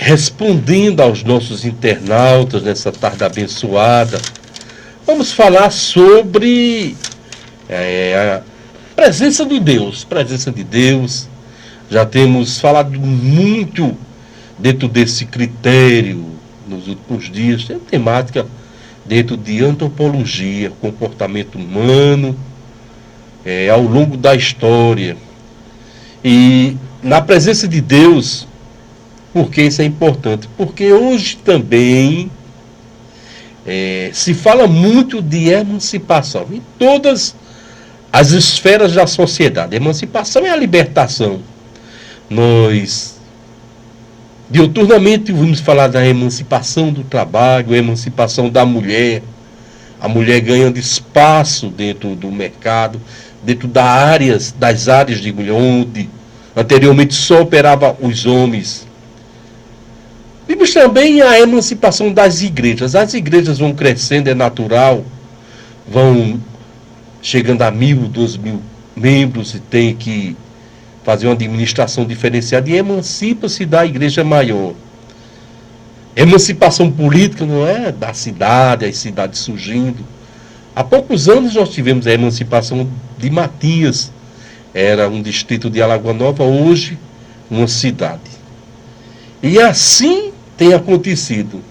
respondendo aos nossos internautas nessa tarde abençoada, vamos falar sobre a presença de Deus. Presença de Deus. Já temos falado muito dentro desse critério nos últimos dias. Tem temática dentro de antropologia, comportamento humano, ao longo da história. E na presença de Deus, por que isso é importante? Porque hoje também se fala muito de emancipação em todas as esferas da sociedade. Emancipação é a libertação. Nós diuturnamente vamos falar da emancipação do trabalho, a emancipação da mulher, a mulher ganhando espaço dentro do mercado, dentro das áreas de mulher, onde anteriormente só operavam os homens. Vimos também a emancipação das igrejas. As igrejas vão crescendo, é natural, vão chegando a 1.000, 2.000 membros e tem que fazer uma administração diferenciada e emancipa-se da igreja maior. Emancipação política não é da cidade, as cidades surgindo. Há poucos anos nós tivemos a emancipação de Matias, era um distrito de Alagoa Nova, hoje uma cidade. E assim tem acontecido.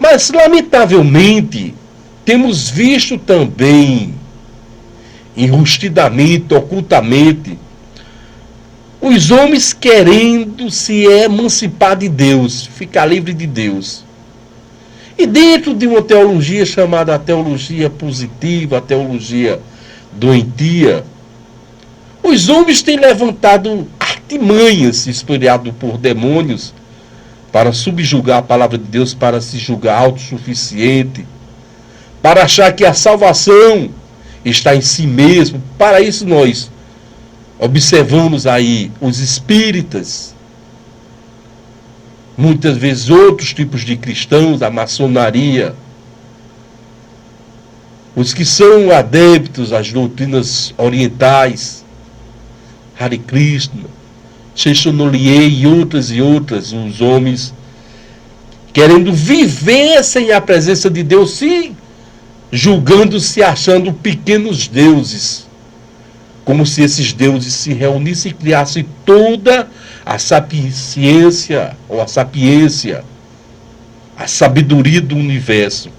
Mas, lamentavelmente, temos visto também, enrustidamente, ocultamente, os homens querendo se emancipar de Deus, ficar livre de Deus. E dentro de uma teologia chamada teologia positiva, a teologia doentia, os homens têm levantado artimanhas inspiradas por demônios para subjugar a palavra de Deus, para se julgar autossuficiente, para achar que a salvação está em si mesmo. Para isso nós observamos aí os espíritas, muitas vezes outros tipos de cristãos, a maçonaria, os que são adeptos às doutrinas orientais, Hare Krishna, Sheshonolie e outras, os homens querendo viver sem a presença de Deus, se julgando-se, achando pequenos deuses, como se esses deuses se reunissem e criassem toda a sapiência, a sabedoria do universo.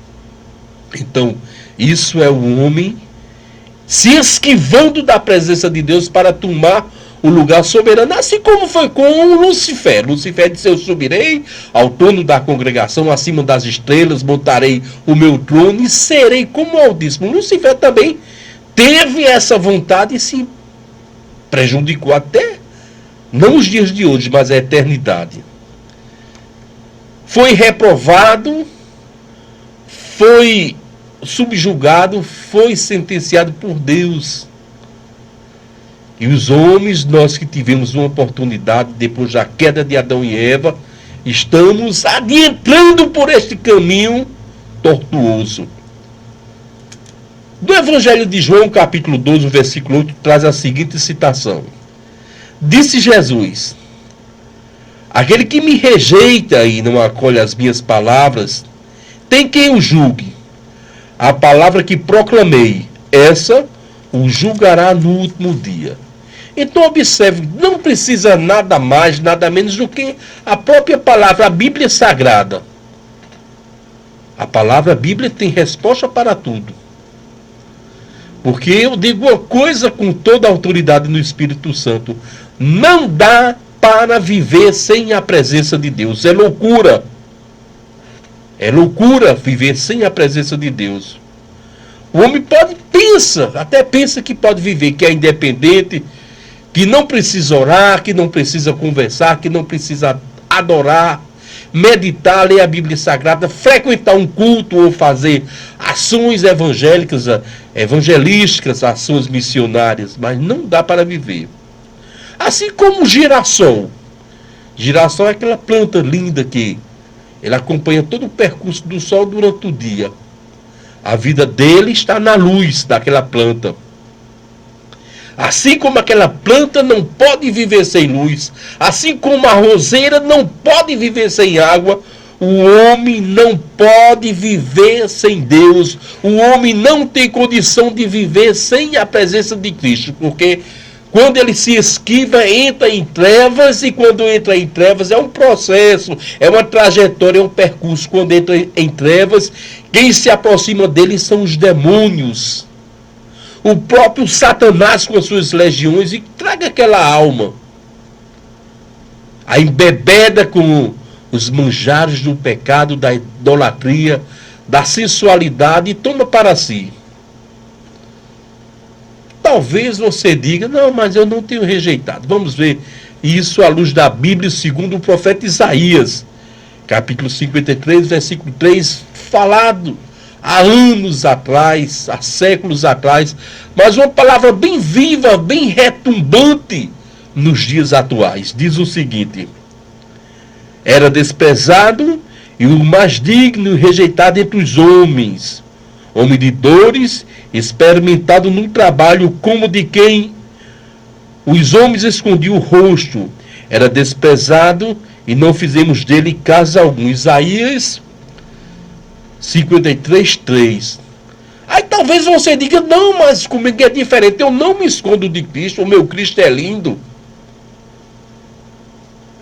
Então, isso é o homem se esquivando da presença de Deus para tomar o lugar soberano, assim como foi com Lucifer. Lucifer disse: eu subirei ao trono da congregação, acima das estrelas, montarei o meu trono e serei como o Altíssimo. Lucifer também teve essa vontade e se prejudicou até, não os dias de hoje, mas a eternidade. Foi reprovado, foi subjugado, foi sentenciado por Deus. E os homens, nós que tivemos uma oportunidade, depois da queda de Adão e Eva, estamos adentrando por este caminho tortuoso. Do Evangelho de João, capítulo 12, versículo 8, traz a seguinte citação. Disse Jesus: aquele que me rejeita e não acolhe as minhas palavras, tem quem o julgue. A palavra que proclamei, essa o julgará no último dia. Então observe, não precisa nada mais, nada menos do que a própria palavra, a Bíblia Sagrada. A palavra Bíblia tem resposta para tudo. Porque eu digo uma coisa com toda a autoridade no Espírito Santo: não dá para viver sem a presença de Deus. É loucura. É loucura viver sem a presença de Deus. O homem até pensa que pode viver, que é independente, que não precisa orar, que não precisa conversar, que não precisa adorar, meditar, ler a Bíblia Sagrada, frequentar um culto ou fazer ações evangelísticas, ações missionárias, mas não dá para viver. Assim como o girassol. Girassol é aquela planta linda que ele acompanha todo o percurso do sol durante o dia. A vida dele está na luz daquela planta. Assim como aquela planta não pode viver sem luz, assim como a roseira não pode viver sem água, o homem não pode viver sem Deus. O homem não tem condição de viver sem a presença de Cristo, porque quando ele se esquiva, entra em trevas, e quando entra em trevas é um processo, é uma trajetória, é um percurso. Quando entra em trevas, quem se aproxima dele são os demônios. O próprio Satanás com as suas legiões, e traga aquela alma a embebeda com os manjares do pecado, da idolatria, da sensualidade, e toma para si. Talvez você diga, não, mas eu não tenho rejeitado. Vamos ver isso à luz da Bíblia, segundo o profeta Isaías, capítulo 53, versículo 3, falado há anos atrás, há séculos atrás, mas uma palavra bem viva, bem retumbante nos dias atuais. Diz o seguinte: era desprezado e o mais digno e rejeitado entre os homens, homem de dores, experimentado num trabalho como de quem os homens escondiam o rosto. Era desprezado e não fizemos dele caso algum. Isaías 53, 3. Aí talvez você diga, não, mas comigo é diferente, eu não me escondo de Cristo, o meu Cristo é lindo.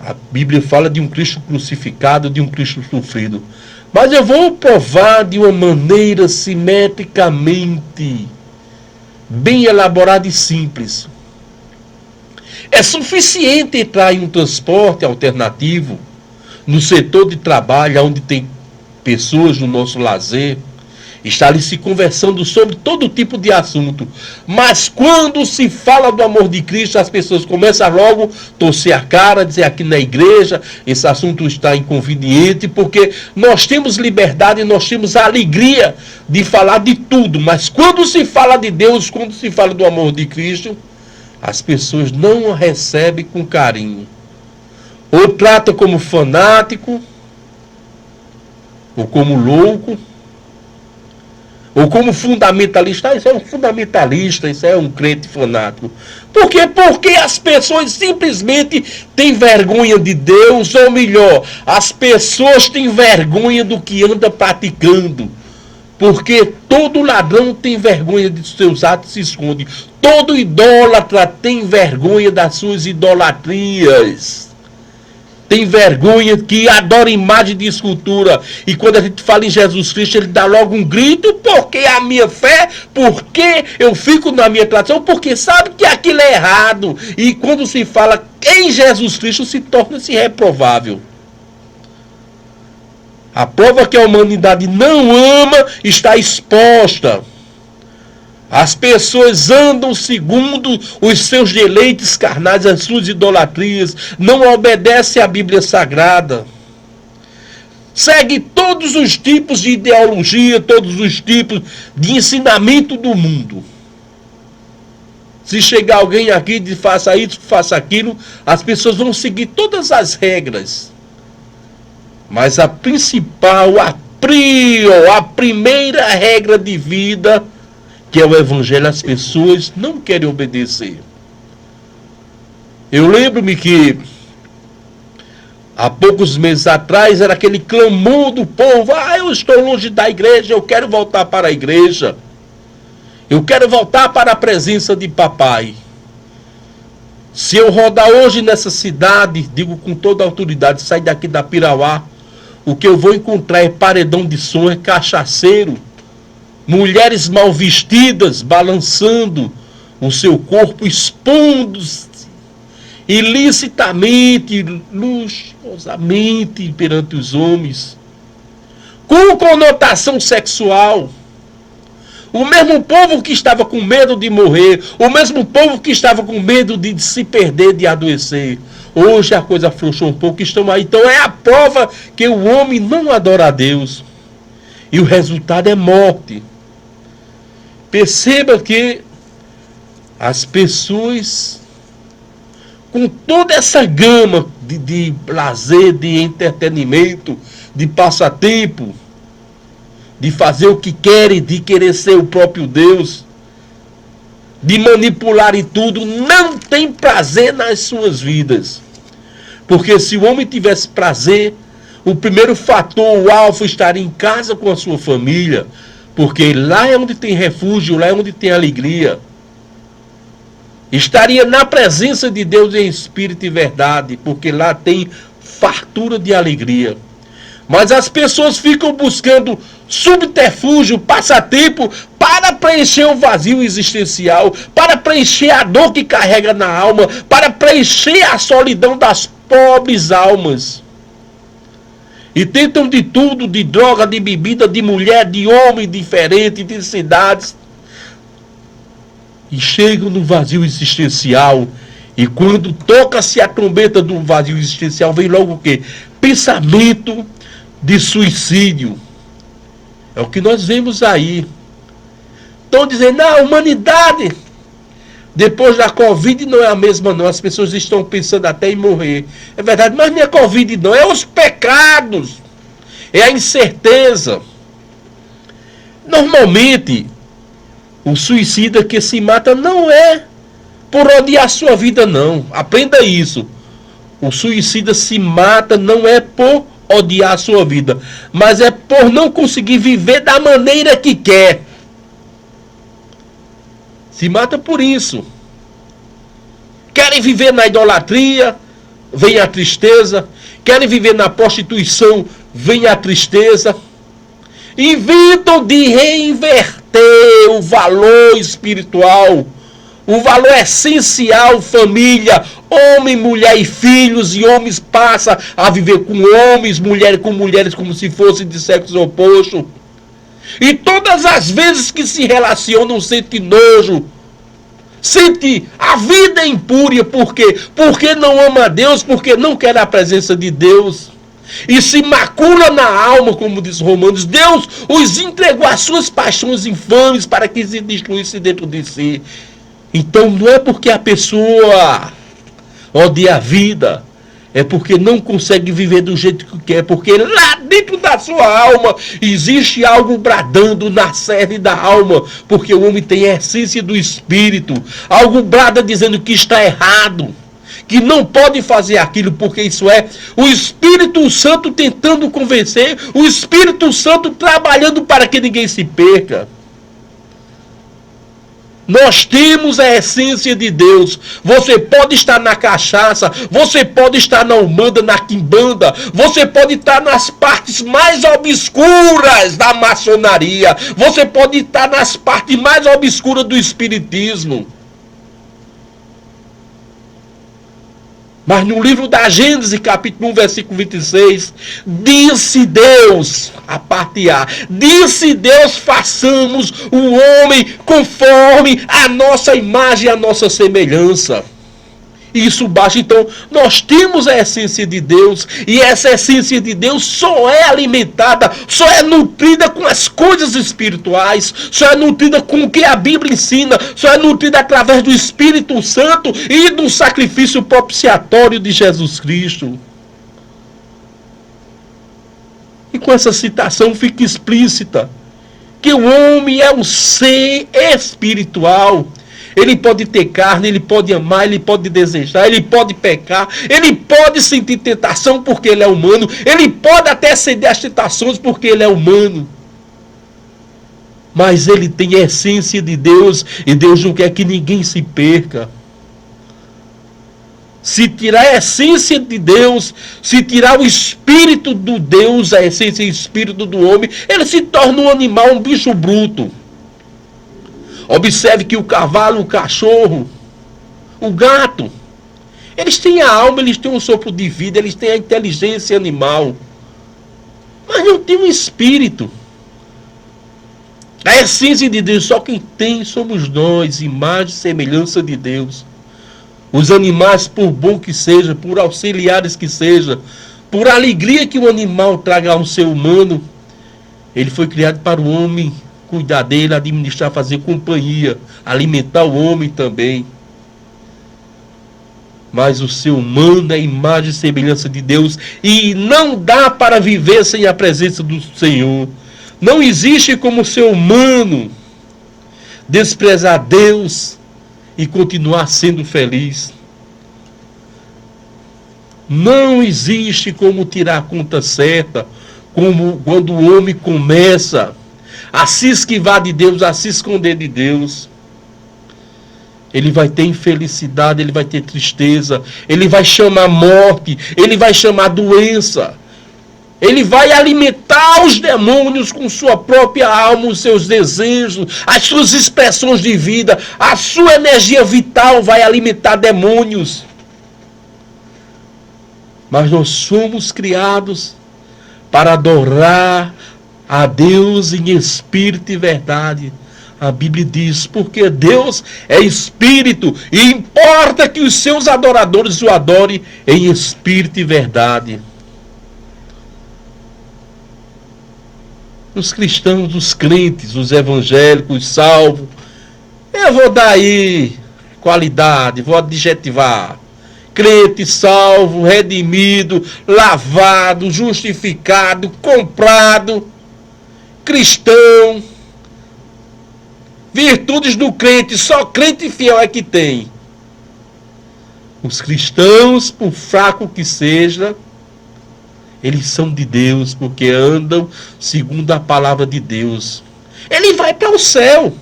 A Bíblia fala de um Cristo crucificado, de um Cristo sofrido. Mas eu vou provar de uma maneira simetricamente bem elaborada e simples. É suficiente entrar em um transporte alternativo, no setor de trabalho, onde tem pessoas no nosso lazer, está ali se conversando sobre todo tipo de assunto. Mas quando se fala do amor de Cristo, as pessoas começam logo a torcer a cara, dizer aqui na igreja, esse assunto está inconveniente, porque nós temos liberdade e nós temos a alegria de falar de tudo. Mas quando se fala de Deus, quando se fala do amor de Cristo, as pessoas não o recebem com carinho. Ou trata como fanático, ou como louco, ou como fundamentalista. Isso é um fundamentalista, isso é um crente fanático. Por quê? Porque as pessoas simplesmente têm vergonha de Deus, ou melhor, as pessoas têm vergonha do que anda praticando. Porque todo ladrão tem vergonha de seus atos e se esconde. Todo idólatra tem vergonha das suas idolatrias. Tem vergonha, que adora imagem de escultura. E quando a gente fala em Jesus Cristo, ele dá logo um grito, porque a minha fé, porque eu fico na minha tradição, porque sabe que aquilo é errado. E quando se fala em Jesus Cristo, se torna-se reprovável. A prova que a humanidade não ama está exposta. As pessoas andam segundo os seus deleites carnais, as suas idolatrias, não obedecem à Bíblia Sagrada. Segue todos os tipos de ideologia, todos os tipos de ensinamento do mundo. Se chegar alguém aqui e diz, faça isso, faça aquilo, as pessoas vão seguir todas as regras. Mas a principal, a primeira regra de vida, que é o Evangelho, as pessoas não querem obedecer. Eu lembro-me que há poucos meses atrás era aquele clamor do povo: eu estou longe da igreja, eu quero voltar para a igreja. Eu quero voltar para a presença de papai. Se eu rodar hoje nessa cidade, digo com toda a autoridade, sair daqui da Pirauá, o que eu vou encontrar é paredão de som, é cachaceiro, mulheres mal vestidas, balançando o seu corpo, expondo-se ilicitamente, luxuosamente perante os homens, com conotação sexual. O mesmo povo que estava com medo de morrer, o mesmo povo que estava com medo de se perder, de adoecer. Hoje a coisa afrouxou um pouco, estão aí. Então é a prova que o homem não adora a Deus. E o resultado é morte. Perceba que as pessoas, com toda essa gama de lazer, de entretenimento, de passatempo, de fazer o que querem, de querer ser o próprio Deus, de manipular e tudo, não tem prazer nas suas vidas. Porque se o homem tivesse prazer, o primeiro fator, o alfa, estaria em casa com a sua família, porque lá é onde tem refúgio, lá é onde tem alegria. Estaria na presença de Deus em espírito e verdade, porque lá tem fartura de alegria. Mas as pessoas ficam buscando subterfúgio, passatempo, para preencher o vazio existencial, para preencher a dor que carrega na alma, para preencher a solidão das pobres almas. E tentam de tudo, de droga, de bebida, de mulher, de homem diferente, de cidades. E chegam no vazio existencial. E quando toca-se a trombeta do vazio existencial, vem logo o quê? Pensamento de suicídio. É o que nós vemos aí. Estão dizendo, a humanidade, depois da Covid, não é a mesma não. As pessoas estão pensando até em morrer. É verdade, mas não é Covid não, é os pecados. É a incerteza. Normalmente, o suicida que se mata não é por odiar a sua vida, não. Aprenda isso. O suicida se mata não é por odiar a sua vida, mas é por não conseguir viver da maneira que quer. Se mata por isso. Querem viver na idolatria, vem a tristeza. Querem viver na prostituição, vem a tristeza. Inventam de reinverter o valor espiritual, o valor essencial, família, homem, mulher e filhos, e homens passam a viver com homens, mulheres com mulheres, como se fossem de sexo oposto. E todas as vezes que se relacionam, sente nojo, sente a vida impúria. Por quê? Porque não ama a Deus, porque não quer a presença de Deus. E se macula na alma, como diz Romanos. Deus os entregou às suas paixões infames para que se destruísse dentro de si. Então não é porque a pessoa odeia a vida, é porque não consegue viver do jeito que quer, porque lá dentro da sua alma existe algo bradando na sede da alma, porque o homem tem a essência do espírito, algo brada dizendo que está errado, que não pode fazer aquilo, porque isso é o Espírito Santo tentando convencer, o Espírito Santo trabalhando para que ninguém se perca. Nós temos a essência de Deus. Você pode estar na cachaça, você pode estar na umbanda, na quimbanda, você pode estar nas partes mais obscuras da maçonaria, você pode estar nas partes mais obscuras do espiritismo. Mas no livro da Gênesis, capítulo 1, versículo 26, disse Deus, a parte A, disse Deus, façamos o homem conforme a nossa imagem e a nossa semelhança. Isso basta. Então, nós temos a essência de Deus, e essa essência de Deus só é alimentada, só é nutrida com as coisas espirituais, só é nutrida com o que a Bíblia ensina, só é nutrida através do Espírito Santo e do sacrifício propiciatório de Jesus Cristo. E com essa citação fica explícita que o homem é um ser espiritual. Ele pode ter carne, ele pode amar, ele pode desejar, ele pode pecar, ele pode sentir tentação porque ele é humano, ele pode até ceder às tentações porque ele é humano. Mas ele tem a essência de Deus, e Deus não quer que ninguém se perca. Se tirar a essência de Deus, se tirar o espírito do Deus, a essência e o espírito do homem, ele se torna um animal, um bicho bruto. Observe que o cavalo, o cachorro, o gato, eles têm a alma, eles têm um sopro de vida, eles têm a inteligência animal, mas não tem um espírito. A essência de Deus, só quem tem somos nós, imagem e semelhança de Deus. Os animais, por bom que seja, por auxiliares que seja, por alegria que o animal traga ao ser humano, ele foi criado para o homem cuidar dele, administrar, fazer companhia, alimentar o homem também. Mas o ser humano é imagem e semelhança de Deus, e não dá para viver sem a presença do Senhor. Não existe como ser humano desprezar Deus, e continuar sendo feliz. Não existe como tirar a conta certa, como quando o homem começa a se esquivar de Deus, a se esconder de Deus. Ele vai ter infelicidade, ele vai ter tristeza, ele vai chamar morte, ele vai chamar doença. Ele vai alimentar os demônios com sua própria alma, os seus desejos, as suas expressões de vida, a sua energia vital vai alimentar demônios. Mas nós somos criados para adorar a Deus em espírito e verdade. A Bíblia diz, porque Deus é espírito e importa que os seus adoradores o adorem em espírito e verdade. Os cristãos, os crentes, os evangélicos, os salvos, eu vou dar aí qualidade, vou adjetivar. Crente, salvo, redimido, lavado, justificado, comprado, cristão. Virtudes do crente, só crente fiel é que tem. Os cristãos, por fraco que seja, eles são de Deus, porque andam segundo a palavra de Deus. Ele vai para o céu.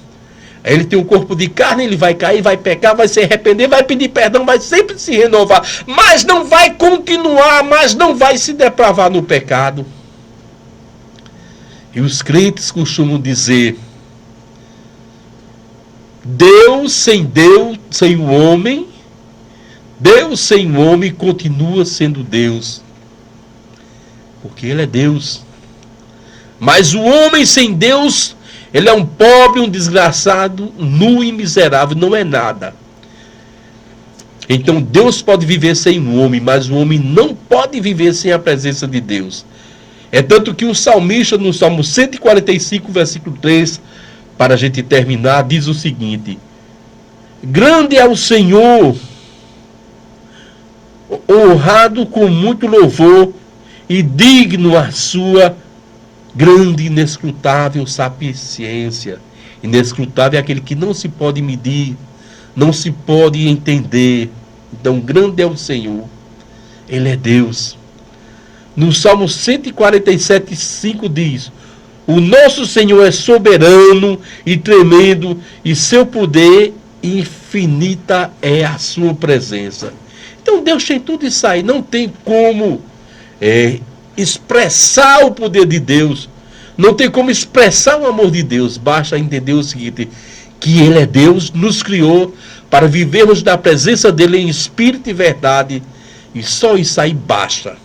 Ele tem um corpo de carne, ele vai cair, vai pecar, vai se arrepender, vai pedir perdão, vai sempre se renovar. Mas não vai continuar, mas não vai se depravar no pecado. E os crentes costumam dizer, Deus sem o homem, Deus sem o homem continua sendo Deus. Porque ele é Deus. Mas o homem sem Deus, ele é um pobre, um desgraçado, nu e miserável, não é nada. Então Deus pode viver sem o homem, mas o homem não pode viver sem a presença de Deus. É tanto que o salmista, no Salmo 145, versículo 3, para a gente terminar, diz o seguinte: grande é o Senhor, honrado com muito louvor, e digno a sua grande, inescrutável sapiência. Inescrutável é aquele que não se pode medir, não se pode entender. Então, grande é o Senhor. Ele é Deus. No Salmo 147, 5 diz: o nosso Senhor é soberano e tremendo, e seu poder infinita é a sua presença. Então, Deus tem tudo isso aí. Não tem como expressar o poder de Deus, não tem como expressar o amor de Deus. Basta entender o seguinte, que Ele é Deus, nos criou para vivermos da presença dEle em espírito e verdade, e só isso aí basta.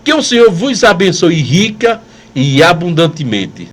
Que o Senhor vos abençoe rica e abundantemente.